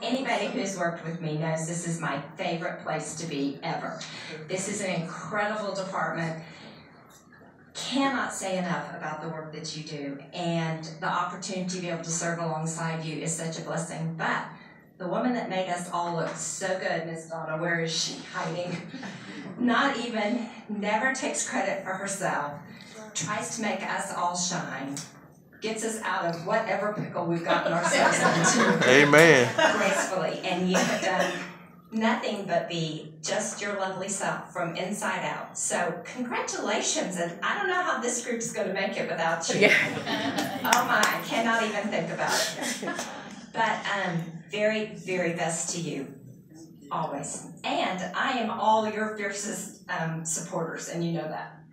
Anybody who's worked with me knows this is my favorite place to be ever. This is an incredible department. Cannot say enough about the work that you do, and the opportunity to be able to serve alongside you is such a blessing. But the woman that made us all look so good, Miss Dawna, where is she hiding? Never takes credit for herself, tries to make us all shine, gets us out of whatever pickle we've gotten ourselves into. Amen. Gracefully, and you have done nothing but be just your lovely self from inside out. So congratulations, and I don't know how this group's going to make it without you. Oh my, I cannot even think about it. But very, very best to you, always. And I am all your fiercest supporters, and you know that.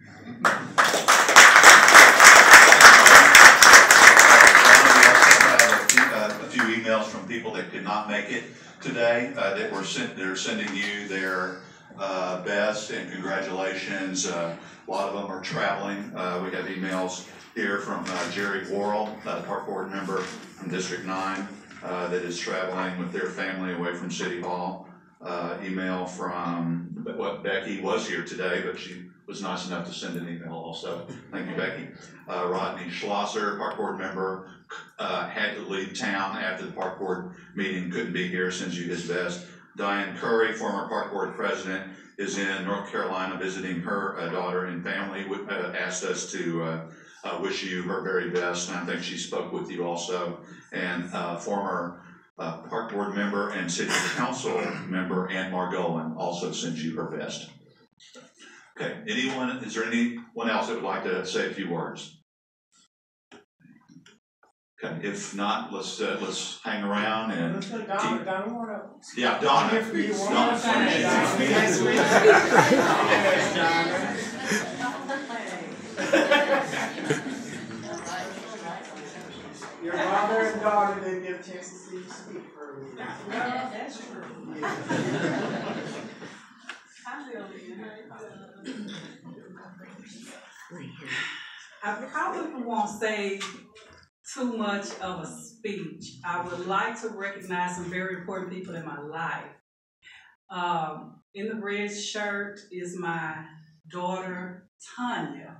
A few emails from people that could not make it today they're sending you their best and congratulations. A lot of them are traveling. We have emails here from Jerry Worrell, Park Board member from District 9, that is traveling with their family away from City Hall. Email from Becky was here today, but she was nice enough to send an email also. Thank you, Becky. Rodney Schlosser, Park Board member, had to leave town after the Park Board meeting, couldn't be here, sends you his best. Diane Curry, former Park Board president, is in North Carolina visiting her daughter and family, asked us to wish you her very best, and I think she spoke with you also. And former Park Board member and City Council member Ann Margolin also sends you her best. Okay, is there anyone else that would like to say a few words? Okay, if not, let's hang around and let's go to Dawna. Dawna, wanna? Yeah, Dawna. Your mother and daughter didn't get a chance to see you speak earlier. Yeah, that's true. I probably won't say too much of a speech. I would like to recognize some very important people in my life. In the red shirt is my daughter, Tanya.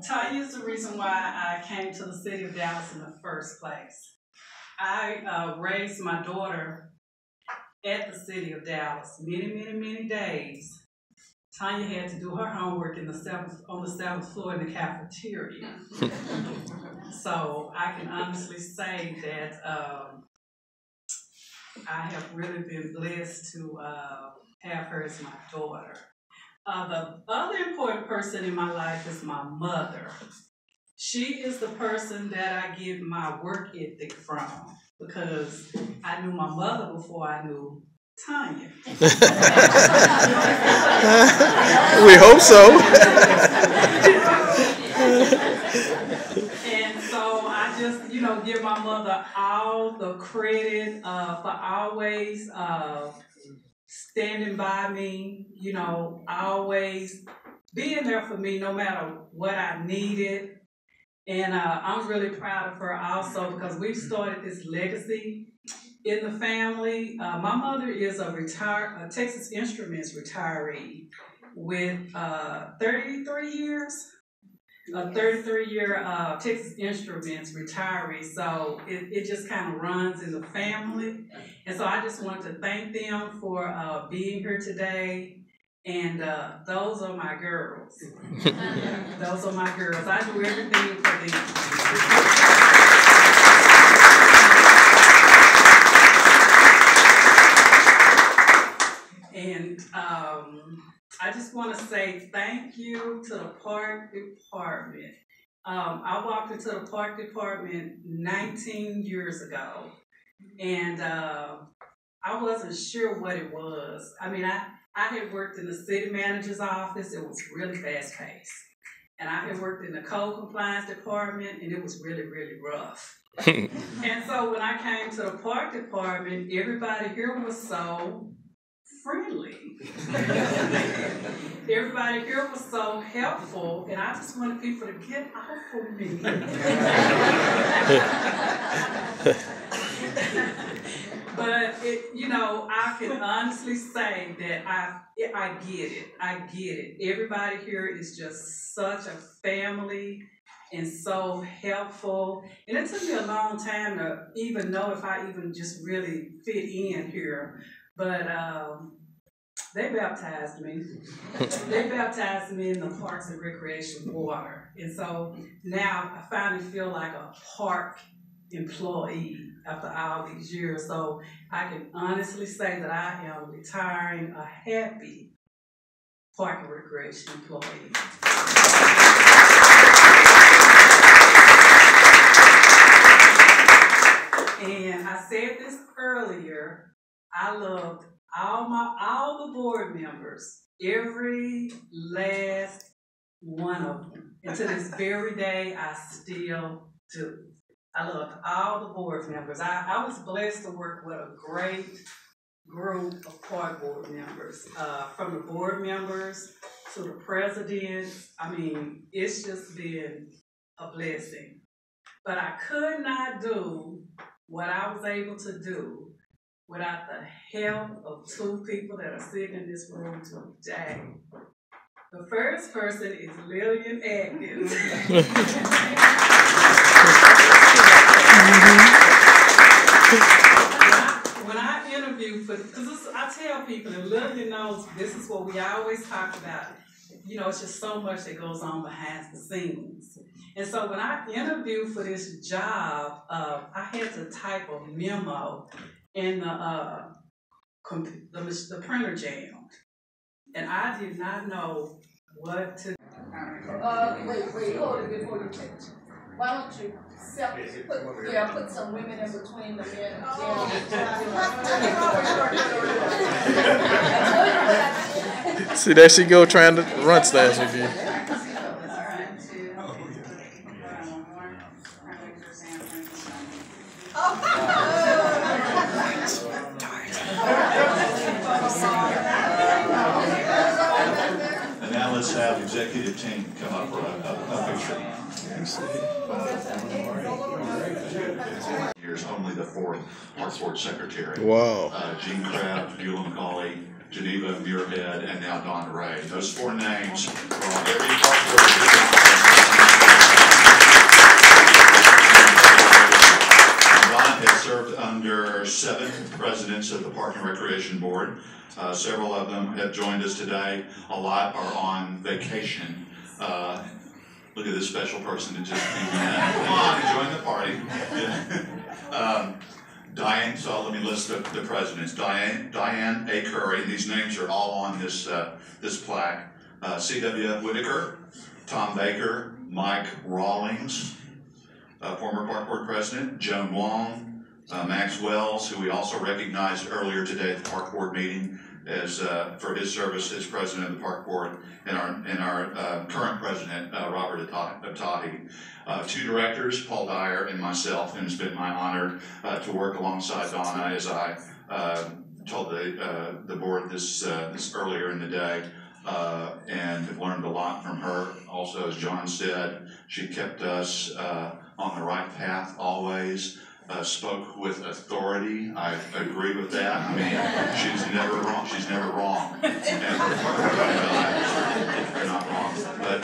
Tanya is the reason why I came to the city of Dallas in the first place. I raised my daughter at the city of Dallas many days. Tanya had to do her homework on the seventh floor in the cafeteria. So I can honestly say that I have really been blessed to have her as my daughter. The other important person in my life is my mother. She is the person that I get my work ethic from, because I knew my mother before I knew Tanya. We hope so. And so I just, give my mother all the credit for always standing by me, always being there for me no matter what I needed. And I'm really proud of her also, because we've started this legacy in the family. My mother is a Texas Instruments retiree with 33 years. A 33-year Texas Instruments retiree, so it just kind of runs in the family. And so I just want to thank them for being here today. And those are my girls. Those are my girls. I do everything for them. And I just want to say thank you to the Park Department. I walked into the Park Department 19 years ago, and I wasn't sure what it was. I mean, I had worked in the city manager's office. It was really fast-paced. And I had worked in the code compliance department, and it was really rough. And so when I came to the Park Department, everybody here was so friendly. Everybody here was so helpful, and I just wanted people to get off of me. But honestly say that I get it. I get it. Everybody here is just such a family and so helpful. And it took me a long time to even know if I even just really fit in here. But they baptized me. They baptized me in the Parks and Recreation water. And so now I finally feel like a park employee after all these years. So I can honestly say that I am retiring a happy Park and Recreation employee. And I said this earlier, I loved all the board members, every last one of them. And to this very day, I still do. I loved all the board members. I was blessed to work with a great group of park board members, from the board members to the presidents. I mean, it's just been a blessing. But I could not do what I was able to do without the help of two people that are sitting in this room today. The first person is Lillian Atkins. When I interview for, because I tell people, and Lillian knows this is what we always talk about. You know, it's just so much that goes on behind the scenes. And so when I interviewed for this job, I had to type a memo in the printer jammed. And I did not know what to Wait, hold it before you change. Why don't you put some women in between the men? See, there she go trying to run stats with you. And now let's have executive team come up for a picture. Here's only the fourth Park Board Secretary. Wow. Gene Crabb, Beulah McCauley, Geneva Muirhead, and now Dawna Ray. Those four names are on every Park Board. Ron has served under 7 presidents of the Park and Recreation Board. Several of them have joined us today. A lot are on vacation. Look at this special person that just came in. Come on, join the party. Diane, so let me list the presidents. Diane A. Curry, these names are all on this plaque. C.W. Whitaker, Tom Baker, Mike Rawlings, former Park Board President, Joan Wong, Max Wells, who we also recognized earlier today at the Park Board meeting as for his service as president of the Park Board, and our current president, Robert Atahi. 2 directors, Paul Dyer and myself, and it's been my honor to work alongside Dawna as I told the board this earlier in the day, and have learned a lot from her. Also, as John said, she kept us on the right path always. Spoke with authority. I agree with that. I mean, she's never wrong. She's never wrong. And you're not wrong. But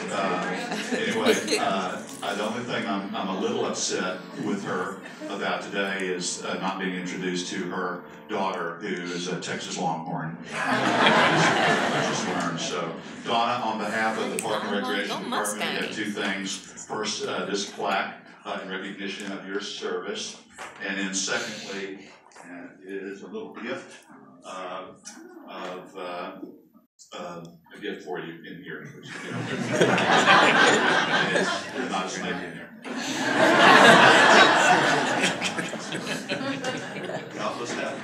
anyway, the only thing I'm a little upset with her about today is not being introduced to her daughter, who is a Texas Longhorn. I just learned. So, Dawna, on behalf of the Park and Recreation Department, we have 2 things. First, this plaque in recognition of your service. And then secondly, it is a little gift of a gift for you in here. Which, you know, there's not a snake in here. Let's have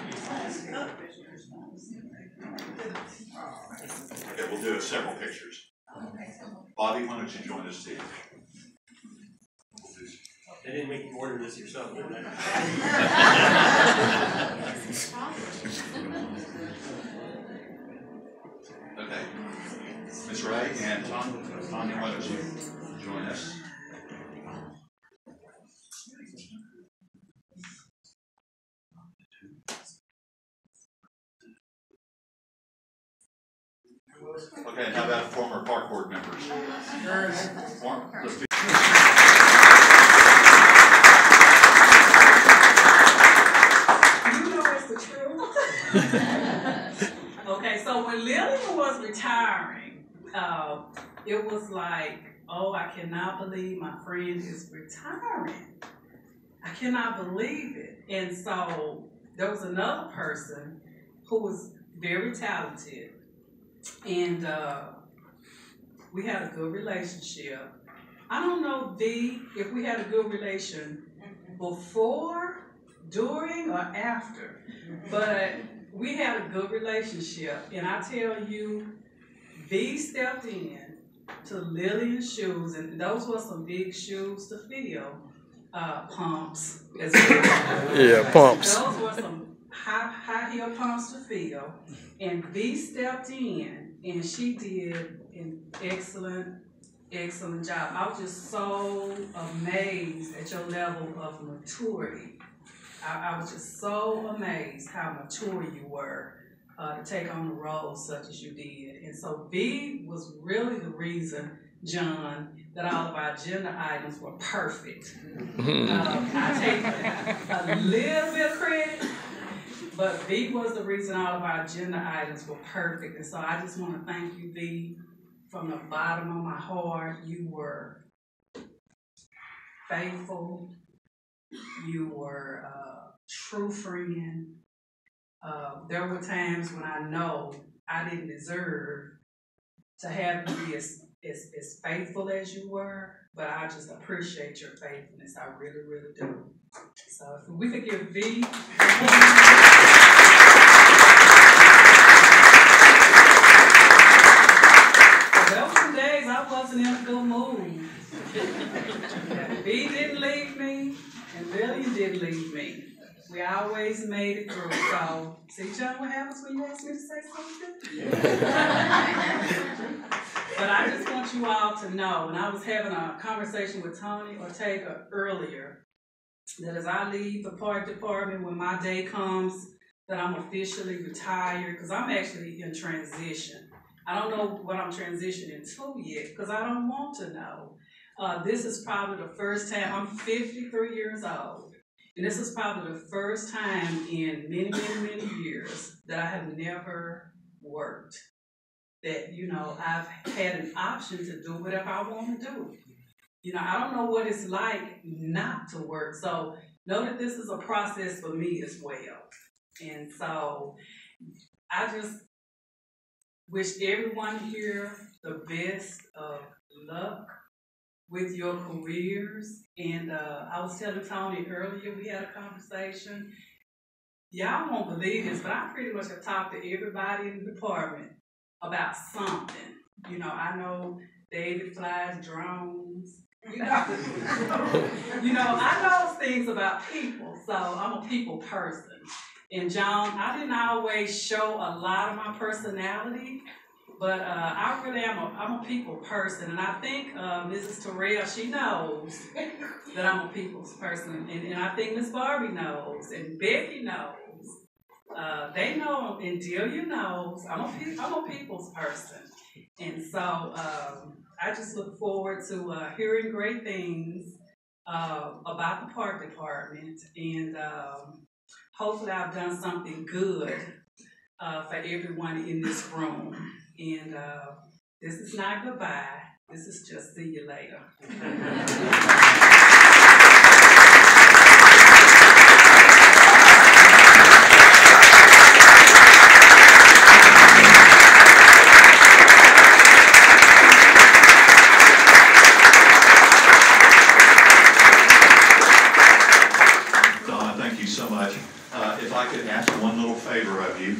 Okay, we'll do several pictures. Bobby, why don't you join us too? They didn't make you order this yourself, did they? Okay. Ms. Ray and Tanya, why don't you join us? Okay, and how about former park board members? Let's do. You know it's the truth. Okay, so when Lillian was retiring, it was like, oh, I cannot believe my friend is retiring. I cannot believe it. And so there was another person who was very talented, and we had a good relationship. I don't know, V, if we had a good relation before, during, or after, but we had a good relationship. And I tell you, V stepped in to Lillian's shoes, and those were some big shoes to fill. Pumps as well. Yeah, pumps. Those were some high heel pumps to fill. And V stepped in, and she did an excellent job. I was just so amazed at your level of maturity. I was just so amazed how mature you were to take on the role such as you did. And so V was really the reason, John, that all of our agenda items were perfect. I take a little bit of credit, but V was the reason all of our agenda items were perfect. And so I just want to thank you, V, from the bottom of my heart. You were faithful. You were a true friend. There were times when I know I didn't deserve to have you be as faithful as you were, but I just appreciate your faithfulness. I really, really do. So if we could give V. There were some days I wasn't in a good mood. V didn't leave me, and Lillian didn't leave me. We always made it through. So, see, John, what happens when you ask me to say something? But I just want you all to know, and I was having a conversation with Tony Ortega earlier, that as I leave the park department, when my day comes, that I'm officially retired, because I'm actually in transition. I don't know what I'm transitioning to yet, because I don't want to know. This is probably the first time. I'm 53 years old. And this is probably the first time in many, many, many years that I have never worked. That, you know, I've had an option to do whatever I want to do. You know, I don't know what it's like not to work. So know that this is a process for me as well. And so I just wish everyone here the best of luck with your careers. And I was telling Tony earlier, we had a conversation. Y'all won't believe this, but I pretty much have talked to everybody in the department about something. You know, I know David flies drones. You know, I know things about people, so I'm a people person. And John, I didn't always show a lot of my personality, but I really am I'm a people person. And I think Mrs. Terrell, she knows that I'm a people's person. And I think Miss Barbie knows, and Becky knows. They know, and Delia knows, I'm a people's person. And so I just look forward to hearing great things about the park department. And hopefully I've done something good for everyone in this room. And this is not goodbye. This is just see you later. Dawna, thank you so much. If I could ask one little favor of you.